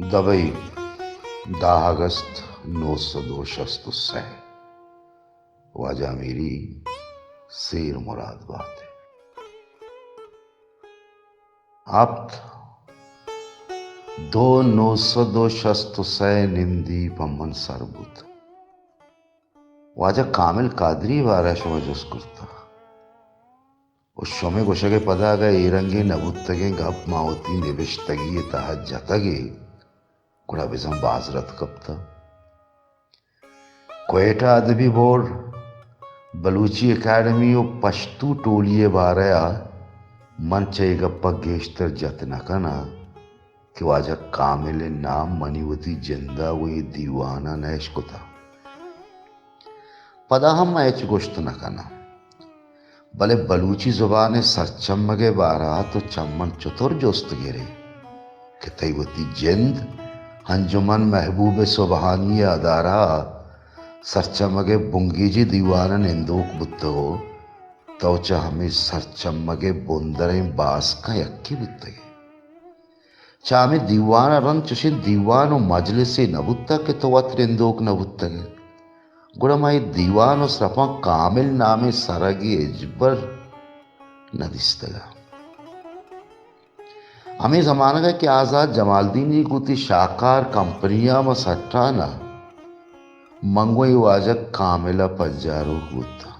Dubai 10 अगस्त 902 शस्तुस्सै वाजा मेरी शेर मुराद बात है। आप 902 शस्तुस्सै निंदी पम्मन सरबुत वाजा कामिल कादरी वारा शोज उसकुर्ता शोमे गोशगे पदागा इरंगे नबुत्तगे गप मावती निविष्टगी तहज्जतगे कुड़ा बिजम बाजरत कप्ता क्वेटा अदबी बोर्ड बलूची एकेडमी और पश्तू टोलिए बारया मन चे गप्पा गेश्तर जतना कना कि वाजा कामिल नाम मनीवती जिंदा वही दीवाना नैश को था पदा हम मैच गोश्त न कना भले बलूची जुबान सरचम्मगे बारा तो चम्मन चतुर जोस्त गिरे कि तैवती जिंद अंजुमन महबूब सुबहानी अदारा सरचम्मगे बुंगीजी दीवाना निंदोक बुद्ध हो तो हमें सरचम्मगे बोंदरे बास का यक्की बुद्ध चामे दीवाना रन चुशिन दीवानो मजलिसी नबुत्ता के तो वत निंदोक नबुत्तगे गुड़माई दीवानो सफा कामिल नामे सरगी इजबर नदिस्तगा हमें जमाना का कि आजाद जमालदीन जी कुती शाकार कंपनियां में सट्टाना मंगोई वाजक कामिला पज्जारो होता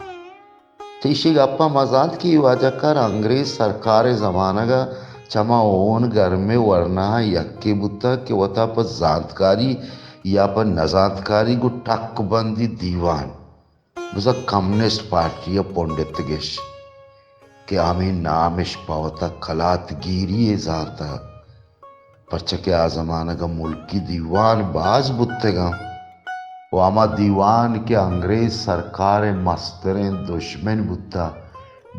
तीशी गप्पा मजाद की वाजकर अंग्रेज सरकार जमाना का चमा ओन घर में वरना यक्के बुत्ता के वता पर जानकारी या पर नजातकारी को टक बंदी दीवान बुजा कम्युनिस्ट पार्टी या पंडित गेश के आमी नामिश पावता खलात गिरी जाता परच के आजमाना का मुल्क की दीवान बाज बुत्तेगा वामा दीवान के अंग्रेज सरकार मस्तरें दुश्मन बुत्ता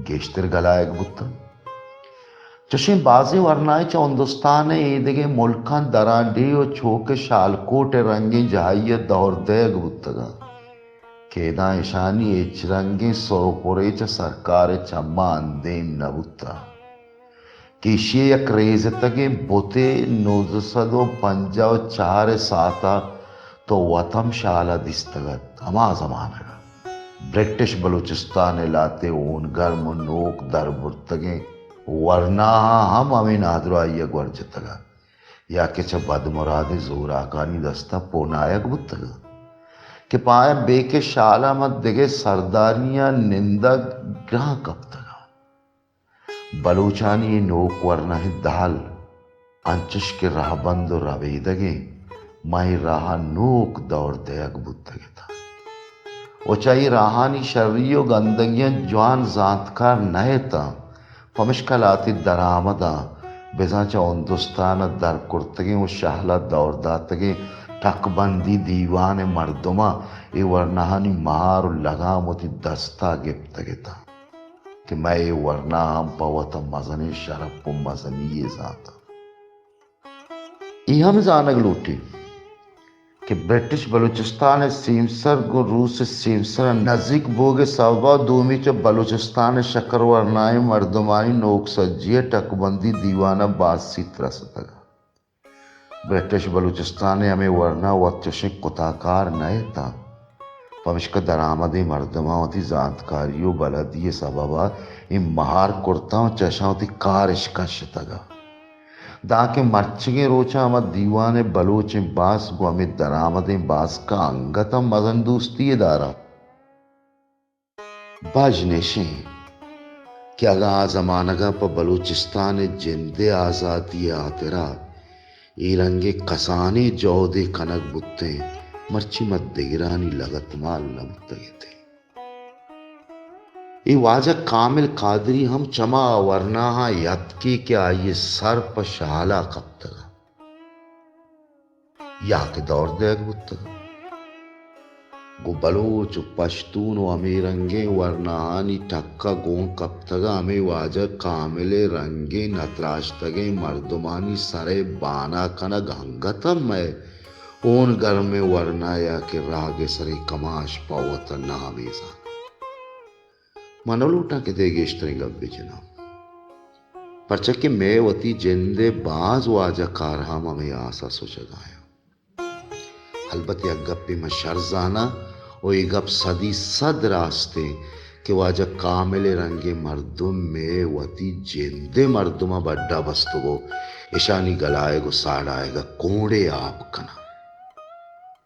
गेश्तर गलायक बुत्ता चशिन बाजी वरनाए च हिंदुस्तान ईदगे मुल्खान दरांडी और छोके शालकोट रंगे जहाइय दौर देग बुत्तगा केदा ईशानी एच रंगे सोपुरे च सरकार चम्मा अंदेम नबुत्ता किशिये या क्रेज तगे बोते नोजसदो पंजाओ चार साता तो वतम शाला दिस्तगत हमा जमाना ब्रिटिश बलूचिस्तान लाते ऊन गर्म नोक दर बुर्तगे वरना हम हमें नादराइय वर्जतगा या के छ बदमुरादे जोर आकानी दस्ता पोनायक बुत्तगा के पाए बेके शाला मत दिगे सरदारियां निंदा ग्रह कप्तगा बलूचानी नोक वरना है दाल अंचुश के राहबंद रवेदगे माही राहा नोक दौड़ दयक बुत्तगे था ओचाई राहानी शर्रियो गंदगियां जवान जातकार नए था पमिश्कलाती दरामदा बेजाचा हिंदुस्तान दर कुर्तगे वो शाहला दौर दातगे टकबंदी दीवान मर्दुमा ए वरनाहानी मार लगामती दस्ता गिप्तगे था कि मैं ये वरना हम पवत मजने शरफ मजनी ये जाता ये हम जानक लूटी कि ब्रिटिश बलूचिस्तान सीमसर को रूस सीमसर नजदीक बोगे सवा दूमी च बलूचिस्तान शकर वरनाए मर्दमानी नोक सज्जिए टकबंदी दीवाना बासी त्रसतगा ब्रिटिश बलूचिस्तान हमें वरना वत्चशे कुताकार नए था पमिश्क दरामदी मर्दमावती जानकारियों बलदिए सबबा इन महार कुर्ता चशावती कार इश्कशतगा दाके मर्चगे रोचा अमद दीवाने बलोच बास गो अमित दरामदे बास का अंगतम मजन दोस्ती दारा बाजनेशे क्या गा जमानगा पर बलूचिस्तान जिंदे आजादी आतेरा इरंगे कसाने जौदे कनक बुत्ते मर्ची मत देरानी लगत माल नबुत्ते थे ये वाजा कामिल कादरी हम चमा वरना यत्की क्या ये सर पर शाला कब तक या के दौर देग बुत्तगा गो बलोच पश्तून व अमीरंगे वरनाहानी टक्का गों कब तगा हमें वाजा कामिले रंगे नतराश्तगे मर्दुमानी सरे बाना कना घंगतम मैं ओन घर में वरनाया के रागे सरे कमाश पावत नामेजा मनोलूटा के देगे इश्तरी गब्बे जना परचक मैं वती जिंदे बाज वाजा कारहाम हमें आसा सोचगाया अलबत् या गप्पी में शर्जाना और ये गप सदी सद रास्ते कि वाजा कामिल रंगे मर्दुम में वती जिंदे मर्दुमा बड्डा बस्तुगो ईशानी गलाएगो साड़ाएगा कोड़े आप कना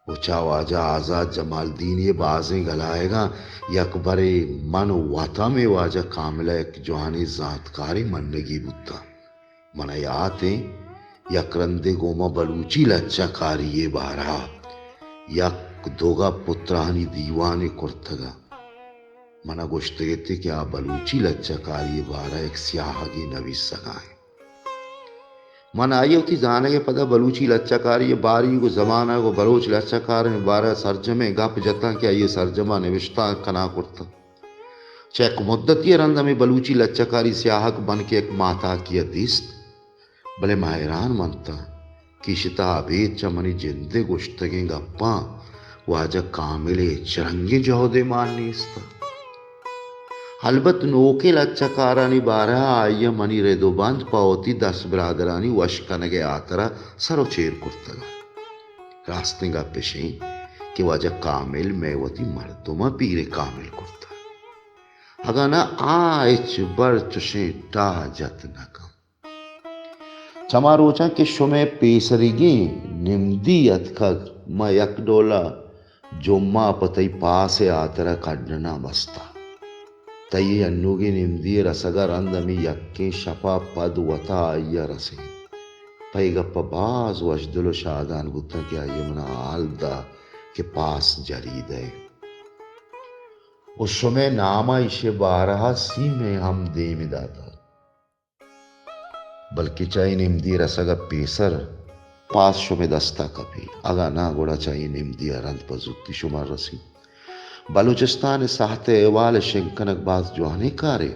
ऊंचा वाजा आजाद जमालदीन ये बाजें गलाएगा यकबरे मन वाता में वाजा कामिला एक जवानी जातकारी मनगी बुद्धा मन याते यकरंदे गोमा बलूची लच्चा कारी ये बारा यक दोगा पुत्रानी दीवाने कुर्तगा मना गोश्ते थे कि आ बलूची लच्चा कारी ये बारा एक स्याहगी नवी सगाए मन आई होती जाने के पता बलूची लच्चाकार ये बारी को जमाना को बलोच लच्चाकार में बारह सरजमे गप जता क्या ये सरजमा निविश्ता कना कुर्ता चेक मुद्दत ये रंद में बलूची लच्चाकारी स्याहक बन के एक माता की दिस्त भले मायरान मनता कि शिता अभेद चमनी जिंदे गुश्तगे गप्पा वाजा कामिले चरंगे जहोदे माननी इसता अलबत् नोके लच्चकारानी बारह आय मनी रेदो बांध पाओती 10 बिरादरानी वश कनगे आतरा सरोचेर कुर्तगा रास्ते गा पेशे कि वाजा कामिल मेवती मर्दुमा पीरे कामिल कुर्ता अगाना आयच बर चुशे टा जत नकम चमारोचा के शुमे पेसरिगी निम्दी अतखग मा यक डोला जोम्मा पतई पासे आतरा काडना बस्ता तई अन्नुगी निम्दी रसगा रंदमी यक्के शपा पद वता आया रसे पैगप्प बाज वजदुल शादान गुत्ता क्या ये मना आलदा के पास जरीद है उस समय नामा इशे बारहा सी में हम दे में दाता बल्कि चाहे निम्दी रसगा पेसर पास शुमे दस्ता कभी अगा ना गोड़ा चाहिए निम्दी अरंत पजुत्ती शुमार रसी बलूचिस्तान साहते एवाल शंकनक बाज जोहने कारे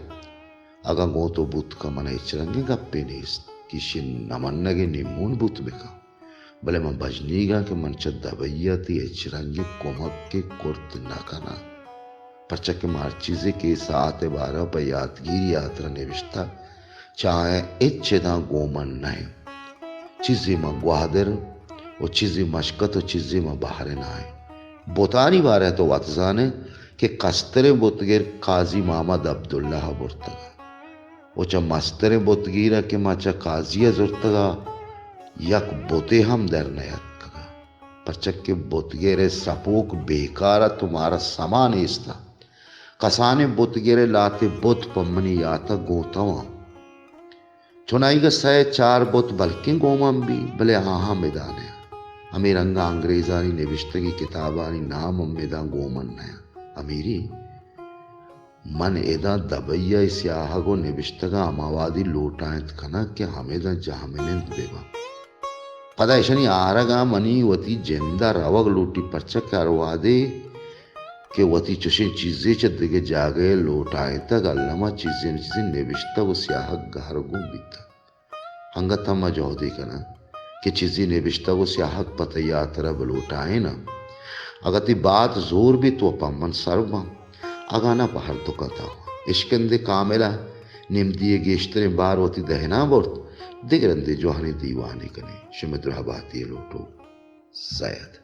अगा गो तो बुत का मन इचरंगे गप्पे नेस किसी नमन्नगे निमून बुत बेका भले मन बजनीगा के मन चद्दा भैया ती इचरंगे कोमक के कुर्त नाकाना परचक के मार चीजें के साथ 12 पर यादगिरी यात्रा निविष्टा चाहे इच्छेदा गोमन नहीं चीजें में ग्वादर और चीजें मशकत और चीजें में बाहर ना है बोतानी बार है तो वतजाने के कस्तरे बोतगीर काजी मोहम्मद अब्दुल्लाह बुर्तगा ओचा मस्तरे बोतगीर के माचा काजिया जुर्तगा यक बोते हम दर नयतगा परचक के बोतगेरे सपोक बेकारा तुम्हारा समान इसता कसाने बोतगेरे लाते बोत पम्मनी याता गोतवा चुनाई का सह 4 बोत बल्कि गोमम भी भले हाँ मैदान है अमीर अंगा अंग्रेजानी निविष्टगी किताबानी नाम अम्मेदा गोमन नया अमीरी मन एदा दबैया स्याह गो निविष्टगा अमावादी लोटायत कना क्या हमेदा जहामिनें देवा पदा ऐशनी आरगा मनी वती जिंदा रवग लोटी परचक अरवादे के वती चुशे चीजें चद्दगे जागे लोटाए तक अल्लमा चीजें निविष्टा वो स्याह गहरगो बीता हंगता मजौदे कना कि चीज़ी निविष्टा को स्याहक पतया तरह बलूटाए ना अगर ती बात जोर भी तो पम्मन सर्वम अगाना बाहर तो कहता हुआ इश्कंदे कामिला निम्दिये गेश्तरे बार होती दहना बोर्त दिगरंदे जोहने दीवाने कने शुमिद्रहा बाती लोटो जायद